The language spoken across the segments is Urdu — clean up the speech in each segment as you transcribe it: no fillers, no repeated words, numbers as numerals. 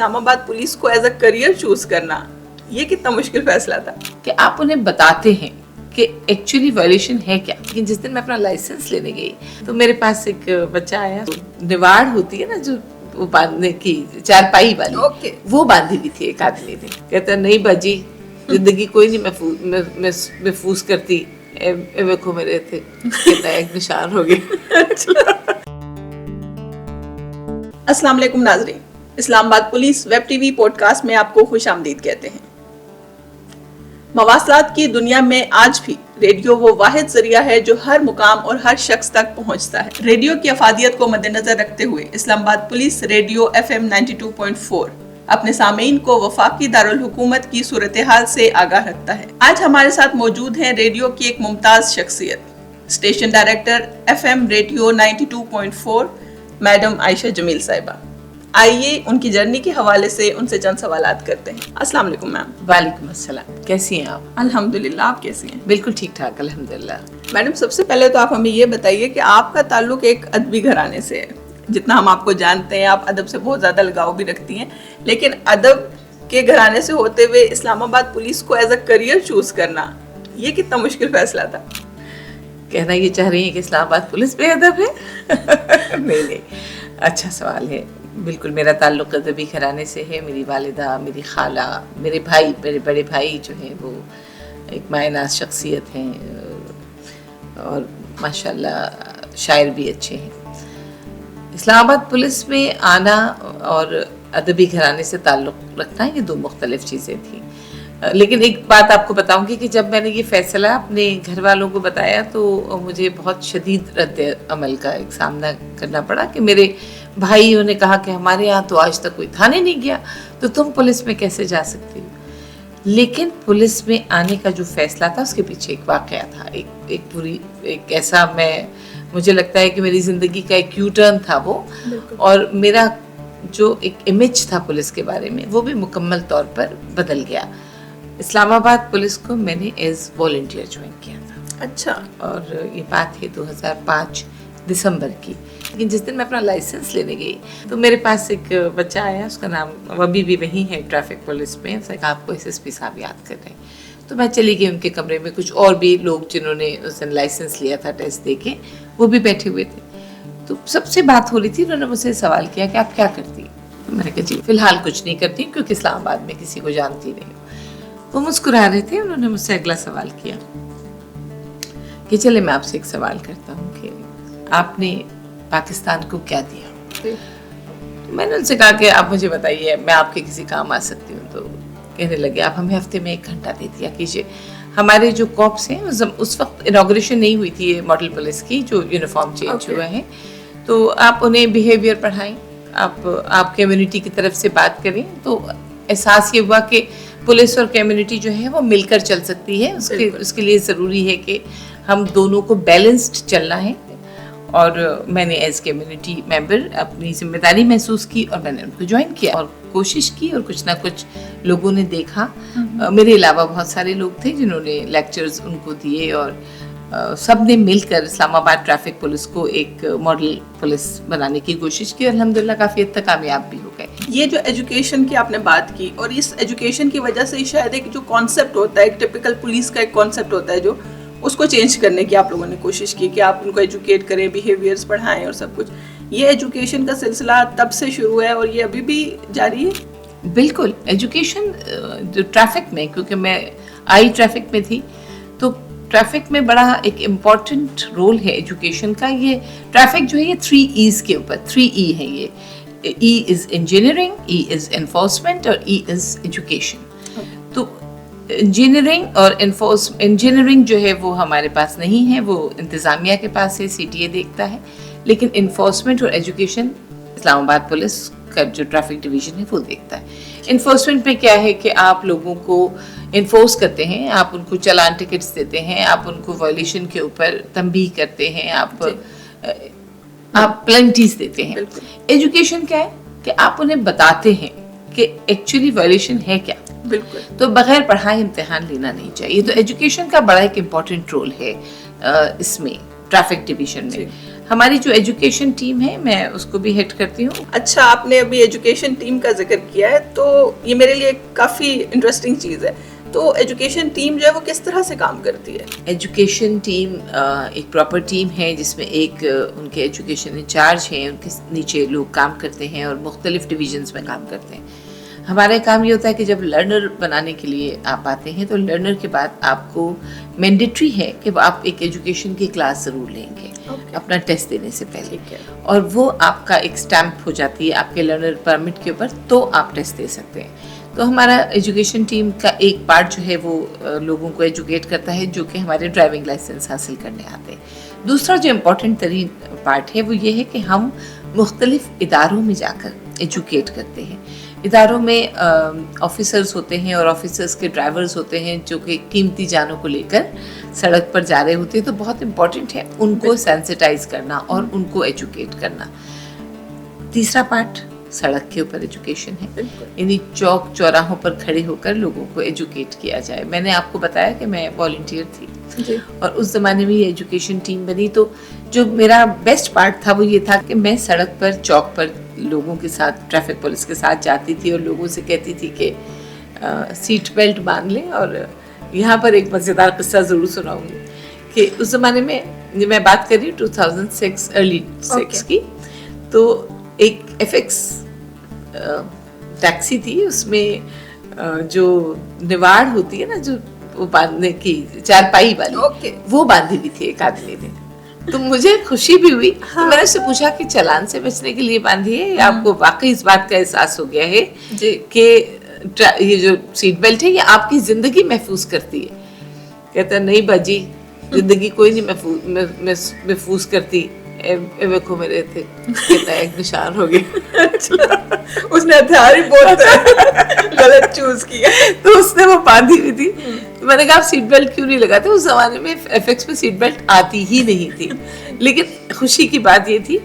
اسلام آباد پولیس کو ایز اے کریئر چوز کرنا یہ کتنا مشکل فیصلہ تھا کہ آپ انہیں بتاتے ہیں کہ ایکچولی وائلیشن ہے کیا. لیکن جس دن میں اپنا لائسنس لینے گئی تو میرے پاس ایک بچہ آیا, نواڑ ہوتی ہے نا جو وہ باندھنے کی چارپائی والی, وہ باندھی ہوئی تھی ایک آدمی نے. کہتا نہیں باجی زندگی کوئی نہیں محفوظ کرتی, دیکھو میرے تھے کتنا ایک نشان ہو گیا. السلام علیکم ناظرین, Islamabad police web TV podcast میں آپ کو خوش آمدید کہتے ہیں. مواصلات کی دنیا میں آج بھی ریڈیو وہ واحد ذریعہ ہے جو ہر مقام اور ہر شخص تک پہنچتا ہے. ریڈیو کی افادیت کو مد نظر رکھتے ہوئے اسلام آباد پولیس ریڈیو FM 92.4 اپنے سامعین کو وفاقی دارالحکومت کی صورتحال سے آگاہ رکھتا ہے. آج ہمارے ساتھ موجود ہیں ریڈیو کی ایک ممتاز شخصیت, station director FM radio 92.4 madam Ayesha Jameel صاحبہ. آئیے ان کی جرنی کے حوالے سے ان سے چند سوالات کرتے ہیں. السلام علیکم میم. وعلیکم السلام, کیسی ہیں آپ؟ الحمدللہ, آپ کیسی ہیں؟ بالکل ٹھیک ٹھاک الحمدللہ. میڈم سب سے پہلے تو آپ ہمیں یہ بتائیے کہ آپ کا تعلق ایک ادبی گھرانے سے ہے. جتنا ہم آپ کو جانتے ہیں آپ ادب سے بہت زیادہ لگاؤ بھی رکھتی ہیں, لیکن ادب کے گھرانے سے ہوتے ہوئے اسلام آباد پولیس کو ایز اے کریئر چوز کرنا یہ کتنا مشکل فیصلہ تھا؟ کہنا یہ چاہ رہی ہیں کہ اسلام آباد پولیس بے ادب ہے؟ نہیں, اچھا سوال ہے. بالکل میرا تعلق ادبی گھرانے سے ہے. میری والدہ, میری خالہ, میرے بھائی, میرے بڑے بھائی جو ہیں وہ ایک مایہ ناز شخصیت ہیں اور ماشاءاللہ شاعر بھی اچھے ہیں. اسلام آباد پولیس میں آنا اور ادبی گھرانے سے تعلق رکھنا یہ دو مختلف چیزیں تھیں. لیکن ایک بات آپ کو بتاؤں گی کہ جب میں نے یہ فیصلہ اپنے گھر والوں کو بتایا تو مجھے بہت شدید رد عمل کا ایک سامنا کرنا پڑا کہ میرے بھائیوں نے کہا کہ ہمارے یہاں تو آج تک کوئی تھانے نہیں گیا تو تم پولیس میں کیسے جا سکتی ہو. لیکن پولیس میں آنے کا جو فیصلہ تھا اس کے پیچھے ایک واقعہ تھا, ایک ایسا مجھے لگتا ہے کہ میری زندگی کا ایک یو ٹرن تھا وہ. اور میرا جو ایک امیج تھا پولیس کے بارے میں وہ بھی مکمل طور پر بدل گیا. اسلام آباد پولیس کو میں نے ایز والنٹیئر جوائن کیا تھا. اچھا. اور یہ بات ہے 2005 دسمبر کی. لیکن جس دن میں اپنا لائسنس لینے گئی تو میرے پاس ایک بچہ آیا, اس کا نام ابھی بھی وہی ہے ٹریفک پولیس میں. اس نے کہا آپ کو SSP صاحب یاد کر رہے ہیں. تو میں چلی گئی ان کے کمرے میں. کچھ اور بھی لوگ جنہوں نے اس دن لائسنس لیا تھا ٹیسٹ دے کے وہ بھی بیٹھے ہوئے تھے. تو سب سے بات ہو رہی تھی. انہوں نے مجھ سے سوال کیا کہ آپ کیا کرتی ہیں؟ تو میں نے کہا جی فی الحال کچھ نہیں کرتی کیونکہ اسلام آباد میں کسی کو جانتی نہیں ہوں. وہ مسکرا رہے تھے. انہوں نے مجھ سے اگلا سوال کیا کہ چلے میں آپ سے ایک سوال کرتا ہوں کہ آپ نے پاکستان کو کیا دیا؟ میں نے ان سے کہا کہ آپ مجھے بتائیے میں آپ کے کسی کام آ سکتی ہوں. تو کہنے لگے آپ ہمیں ہفتے میں 1 گھنٹہ دے دیا کیجیے. ہمارے جو کاپس ہیں اس وقت انوگریشن نہیں ہوئی تھی ماڈل پولیس کی جو یونیفارم چینج ہوا ہے, تو آپ انہیں بیہیویئر پڑھائیں, آپ کمیونٹی کی طرف سے بات کریں. تو احساس یہ ہوا کہ پولیس اور کمیونٹی جو ہے وہ مل کر چل سکتی ہے. اس کے لیے ضروری ہے کہ ہم دونوں کو بیلنسڈ چلنا ہے. اور میں نے ایز کمیونٹی ممبر اپنی ذمہ داری محسوس کی اور میں نے ان کو جوائن کیا اور کوشش کی. اور کچھ نہ کچھ لوگوں نے دیکھا, میرے علاوہ بہت سارے لوگ تھے جنہوں نے لیکچرز ان کو دیے اور سب نے مل کر اسلام آباد ٹریفک پولیس کو ایک ماڈل پولیس بنانے کی کوشش کی. الحمدللہ کافی حد تک کامیاب بھی ہو گئے. یہ جو ایجوکیشن کی آپ نے بات کی اور اس ایجوکیشن کی وجہ سے شاید ایک جو کانسیپٹ ہوتا ہے, ایک ٹپیکل پولیس کا ایک کانسیپٹ ہوتا ہے جو اس کو چینج کرنے کی آپ لوگوں نے کوشش کی کہ آپ ان کو ایجوکیٹ کریں, بیہیویئرز پڑھائیں اور سب کچھ. یہ ایجوکیشن کا سلسلہ تب سے شروع ہے اور یہ ابھی بھی جاری ہے؟ بالکل. ایجوکیشن جو ٹریفک میں, کیونکہ میں آئی ٹریفک میں تھی, تو ٹریفک میں بڑا ایک امپورٹنٹ رول ہے ایجوکیشن کا. یہ ٹریفک جو ہے یہ 3 E's کے اوپر 3 E ہے. یہ E از انجینئرنگ, E از انفورسمنٹ اور E از ایجوکیشن. تو انجینئرنگ جو ہے وہ ہمارے پاس نہیں ہے, وہ انتظامیہ کے پاس ہے, CTA دیکھتا ہے. لیکن انفورسمنٹ اور ایجوکیشن اسلام آباد پولیس کا جو ٹریفک ڈویژن ہے وہ دیکھتا ہے. انفورسمنٹ میں کیا ہے کہ آپ لوگوں کو انفورس کرتے ہیں, آپ ان کو چلان ٹکٹس دیتے ہیں, آپ ان کو وائلیشن کے اوپر تنبیہ کرتے ہیں, آپ پلنٹیز دیتے ہیں. ایجوکیشن کیا ہے کہ آپ انہیں بتاتے ہیں کہ ایکچولی وائلیشن ہے کیا. بالکل. تو بغیر پڑھائے امتحان لینا نہیں چاہیے. تو ایجوکیشن کا بڑا ایک امپورٹنٹ رول ہے اس میں ٹریفک ڈویژن میں. ہماری جو ایجوکیشن ٹیم ہے میں اس کو بھی ہیڈ کرتی ہوں. اچھا، آپ نے ابھی ایجوکیشن ٹیم کا ذکر کیا ہے تو یہ میرے لیے کافی انٹرسٹنگ چیز ہے. تو ایجوکیشن ٹیم جو ہے وہ کس طرح سے کام کرتی ہے؟ ایجوکیشن ٹیم ایک پراپر ٹیم ہے جس میں ایک ان کے ایجوکیشن انچارج ہیں, ان کے نیچے لوگ کام کرتے ہیں اور مختلف ڈویژنس میں کام کرتے ہیں. ہمارا کام یہ ہوتا ہے کہ جب لرنر بنانے کے لیے آپ آتے ہیں تو لرنر کے بعد آپ کو مینڈیٹری ہے کہ آپ ایک ایجوکیشن کی کلاس ضرور لیں گے اپنا ٹیسٹ دینے سے پہلے, اور وہ آپ کا ایک اسٹیمپ ہو جاتی ہے آپ کے لرنر پرمٹ کے اوپر, تو آپ ٹیسٹ دے سکتے ہیں. تو ہمارا ایجوکیشن ٹیم کا ایک پارٹ جو ہے وہ لوگوں کو ایجوکیٹ کرتا ہے جو کہ ہمارے ڈرائیونگ لائسنس حاصل کرنے آتے ہیں. دوسرا جو امپورٹنٹ ترین پارٹ ہے وہ یہ ہے کہ ہم مختلف اداروں میں جا کر ایجوکیٹ کرتے ہیں. اداروں میں آفیسرز ہوتے ہیں اور آفیسرز کے ڈرائیورز ہوتے ہیں جو کہ قیمتی جانوں کو لے کر سڑک پر جا رہے ہوتے ہیں, تو بہت امپورٹنٹ ہے ان کو سینسٹائز کرنا اور ان کو ایجوکیٹ کرنا. تیسرا پارٹ سڑک کے اوپر ایجوکیشن ہے, یعنی چوک چوراہوں پر کھڑے ہو کر لوگوں کو ایجوکیٹ کیا جائے. میں نے آپ کو بتایا کہ میں والنٹیئر تھی اور اس زمانے میں یہ ایجوکیشن ٹیم بنی, تو جو میرا بیسٹ پارٹ تھا وہ یہ تھا کہ میں سڑک پر چوک پر لوگوں کے ساتھ ٹریفک پولیس کے ساتھ جاتی تھی اور لوگوں سے کہتی تھی کہ سیٹ بیلٹ باندھ لیں. اور یہاں پر ایک مزیدار قصہ ضرور سناؤں گی کہ اس زمانے میں بات کر رہی ہوں 2006 ارلی 6 کی, تو ایک ایف ایکس ٹیکسی تھی, اس میں جو نواڑ ہوتی ہے نا جو وہ باندھنے کی چارپائی والی, وہ باندھی ہوئی تھی ایک آدمی نے. تو مجھے خوشی بھی ہوئی, تو میں نے اس سے پوچھا کہ چالان سے بچنے کے لیے باندھی ہے یا آپ کو واقعی اس بات کا احساس ہو گیا ہے کہ یہ جو سیٹ بیلٹ ہے یہ آپ کی زندگی محفوظ کرتی ہے؟ کہتا نہیں باجی, زندگی کوئی نہیں محفوظ کرتی, کو میرے تھے کہتا ہے ایک نشان ہو گیا. اس نے ہتھیار ہی بہت غلط چوز کیا, تو اس نے وہ باندھی ہوئی تھی. میں نے کہا آپ سیٹ بیلٹ کیوں نہیں لگاتے؟ اس زمانے میں ایف ایکس میں سیٹ بیلٹ آتی ہی نہیں تھی. لیکن خوشی کی بات یہ تھی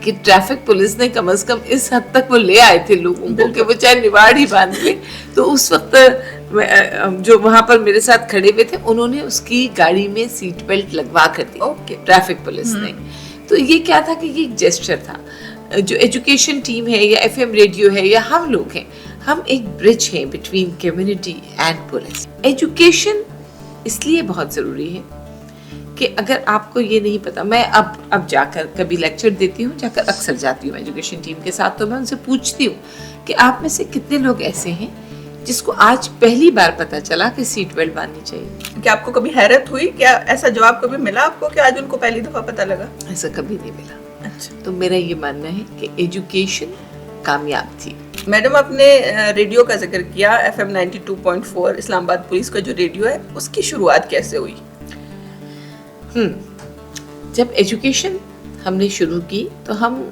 کہ ٹریفک پولیس نے کم از کم اس حد تک وہ لے آئے تھے لوگوں کو کہ وہ چاہے نواڑ ہی باندھ لے. تو اس وقت جو وہاں پر میرے ساتھ کھڑے ہوئے تھے انہوں نے اس کی گاڑی میں سیٹ بیلٹ لگوا کر دی ٹریفک پولیس نے. تو یہ کیا تھا کہ یہ ایک جیسچر تھا. جو ایجوکیشن ٹیم ہے یا ایف ایم ریڈیو ہے یا ہم لوگ ہیں, ہم ایک برج ہیں between community and police. Education اس لیے بہت ضروری ہے کہ اگر آپ کو یہ نہیں پتا, میں اب جا کر کبھی لیکچر دیتی ہوں, جا کر اکثر جاتی ہوں ایجوکیشن ٹیم کے ساتھ, تو میں ان سے پوچھتی ہوں کہ آپ میں سے کتنے لوگ ایسے ہیں جس کو آج پہلی بار پتا چلا کہ سیٹ بیلٹ باندھنی چاہیے. کیا آپ کو کبھی حیرت ہوئی, کیا ایسا جواب کبھی ملا آپ کو کہ آج ان کو پہلی دفعہ پتا لگا؟ ایسا کبھی نہیں ملا. تو میرا یہ ماننا ہے کہ ایجوکیشن کامیاب تھی. میڈم, آپ نے ریڈیو کا ذکر کیا, ایف ایم 92.4 اسلام آباد پولیس کا جو ریڈیو ہے اس کی شروعات کیسے ہوئی؟ جب ایجوکیشن ہم نے شروع کی تو ہم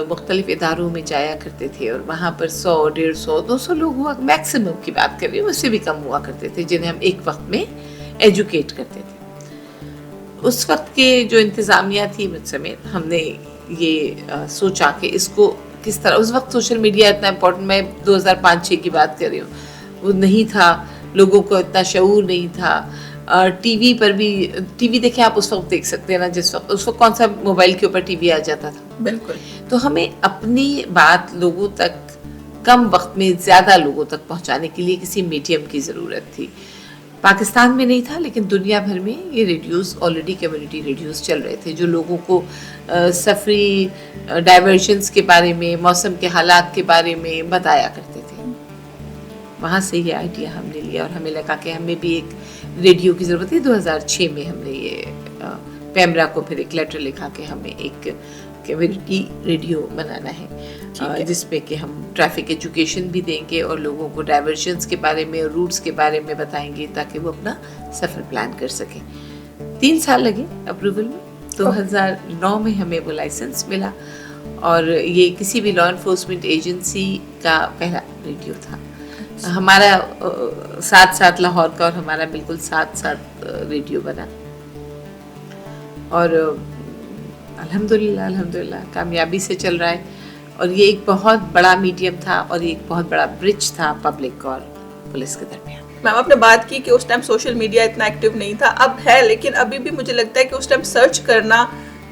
مختلف اداروں میں جایا کرتے تھے اور وہاں پر 100, 150, 200 لوگ ہوا, میکسیمم کی بات کر رہی ہوں, اس سے بھی کم ہوا کرتے تھے جنہیں ہم ایک وقت میں ایجوکیٹ کرتے تھے. اس وقت کے جو انتظامیہ تھی مجھ سمیت, ہم نے یہ سوچا کہ اس کو کس طرح, اس وقت سوشل میڈیا اتنا امپورٹنٹ, میں 2005-6 کی بات کر رہی ہوں, وہ نہیں تھا, لوگوں کو اتنا شعور نہیں تھا. ٹی وی پر بھی, ٹی وی دیکھیں آپ اس وقت دیکھ سکتے ہیں نا, جس وقت اس وقت کون سا موبائل کے اوپر ٹی وی آ جاتا تھا. بالکل. تو ہمیں اپنی بات لوگوں تک کم وقت میں زیادہ لوگوں تک پہنچانے کے لیے کسی میڈیم کی ضرورت تھی. پاکستان میں نہیں تھا لیکن دنیا بھر میں یہ ریڈیوز آلریڈی کمیونٹی ریڈیوز چل رہے تھے جو لوگوں کو سفری ڈائیورشنز کے بارے میں, موسم کے حالات کے بارے میں بتایا کرتے تھے. وہاں سے یہ آئیڈیا ہم نے لیا اور ہمیں لگا کہ ہمیں بھی ایک ریڈیو کی ضرورت ہے. 2006 میں ہم نے یہ پیمرا کو پھر ایک لیٹر لکھا کہ ہمیں ایک کمیونٹی ریڈیو بنانا ہے جس پہ کہ ہم ٹریفک ایجوکیشن بھی دیں گے اور لوگوں کو ڈائیورشنز کے بارے میں اور روٹس کے بارے میں بتائیں گے تاکہ وہ اپنا سفر پلان کر سکیں. 3 سال لگے اپروول میں. 2009 میں ہمیں وہ لائسنس ملا اور یہ کسی بھی لا انفورسمنٹ ایجنسی کا پہلا ریڈیو تھا. ہمارا ساتھ لاہور کا اور ہمارا بالکل ساتھ ریڈیو بنا اور الحمدللہ کامیابی سے چل رہا ہے. اور یہ ایک بہت بڑا میڈیم تھا اور یہ ایک بہت بڑا برج تھا پبلک اور پولیس کے درمیان. میم, آپ نے بات کی کہ اس ٹائم سوشل میڈیا اتنا ایکٹیو نہیں تھا, اب ہے, لیکن ابھی بھی مجھے لگتا ہے کہ اس ٹائم سرچ کرنا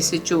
SHO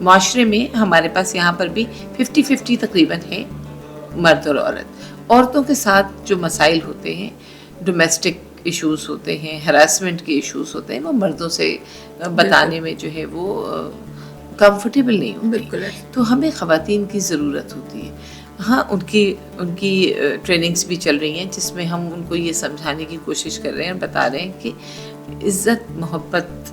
معاشرے میں ہمارے پاس یہاں پر بھی 50-50 تقریباً ہے مرد اور عورت. عورتوں کے ساتھ جو مسائل ہوتے ہیں، ڈومیسٹک ایشوز ہوتے ہیں، ہراسمنٹ کے ایشوز ہوتے ہیں، وہ مردوں سے بتانے میں جو ہے وہ کمفرٹیبل نہیں ہوتی. بالکل. تو ہمیں خواتین کی ضرورت ہوتی ہے. ہاں، ان کی ٹریننگز بھی چل رہی ہیں جس میں ہم ان کو یہ سمجھانے کی کوشش کر رہے ہیں اور بتا رہے ہیں کہ عزت محبت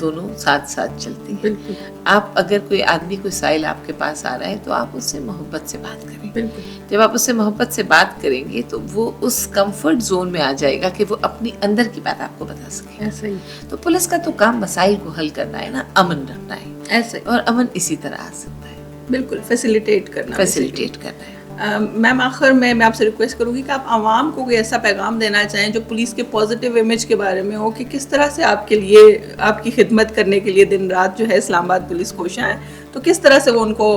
دونوں ساتھ ساتھ چلتی ہیں. بالکل. آپ اگر کوئی آدمی کوئی سائل آپ کے پاس آ رہا ہے تو آپ اس سے محبت سے بات کریں. بالکل. جب آپ اس سے محبت سے بات کریں گے تو وہ اس کمفرٹ زون میں آ جائے گا کہ وہ اپنی اندر کی بات آپ کو بتا سکے. ایسا ہی. تو پولیس کا تو کام مسائل کو حل کرنا ہے نا، امن رکھنا ہے. ایسا ہی. اور امن اسی طرح آ سکتا ہے. بالکل، فیسیلیٹیٹ کرنا. کرنا ہے. میم آخر میں آپ سے ریکویسٹ کروں گی کہ آپ عوام کو کوئی ایسا پیغام دینا چاہیں جو پولیس کے پازیٹیو امیج کے بارے میں ہو، کہ کس طرح سے آپ کے لیے، آپ کی خدمت کرنے کے لیے دن رات جو ہے اسلام آباد پولیس کوشاں ہیں، تو کس طرح سے وہ ان کو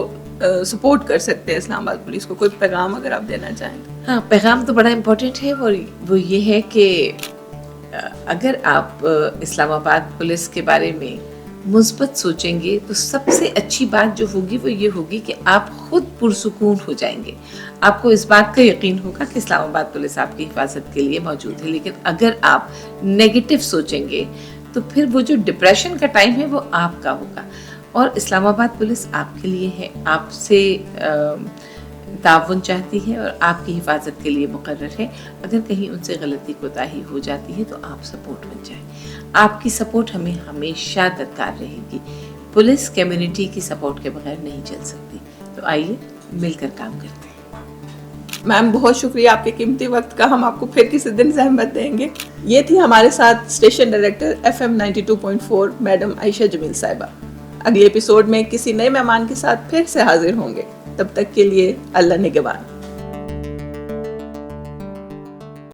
سپورٹ کر سکتے ہیں اسلام آباد پولیس کو. کوئی پیغام اگر آپ دینا چاہیں تو. ہاں، پیغام تو بڑا امپورٹنٹ ہے. وہ یہ ہے کہ اگر آپ اسلام آباد پولیس کے بارے میں مثبت سوچیں گے تو سب سے اچھی بات جو ہوگی وہ یہ ہوگی کہ آپ خود پرسکون ہو جائیں گے. آپ کو اس بات کا یقین ہوگا کہ اسلام آباد پولیس آپ کی حفاظت کے لیے موجود ہے. لیکن اگر آپ نیگیٹو سوچیں گے تو پھر وہ جو ڈپریشن کا ٹائم ہے وہ آپ کا ہوگا. اور اسلام آباد پولیس آپ کے لیے ہے، آپ سے تعاون چاہتی ہے اور آپ کی حفاظت کے لیے مقرر ہے. اگر کہیں ان سے غلطی کوتاہی ہو جاتی ہے تو آپ سپورٹ بن جائیں. آپ کی سپورٹ ہمیں ہمیشہ درکار رہے گی. پولیس کمیونٹی کی سپورٹ کے بغیر نہیں چل سکتی. تو آئیے مل کر کام کرتے ہیں. میم بہت شکریہ آپ کے قیمتی وقت کا. ہم آپ کو پھر کسی دن زحمت دیں گے. یہ تھی ہمارے ساتھ station director FM 92.4 madam Ayesha Jameel صاحبہ. اگلے ایپیسوڈ میں کسی نئے مہمان کے ساتھ پھر سے حاضر ہوں گے. تب تک کے لیے اللہ نگہبان.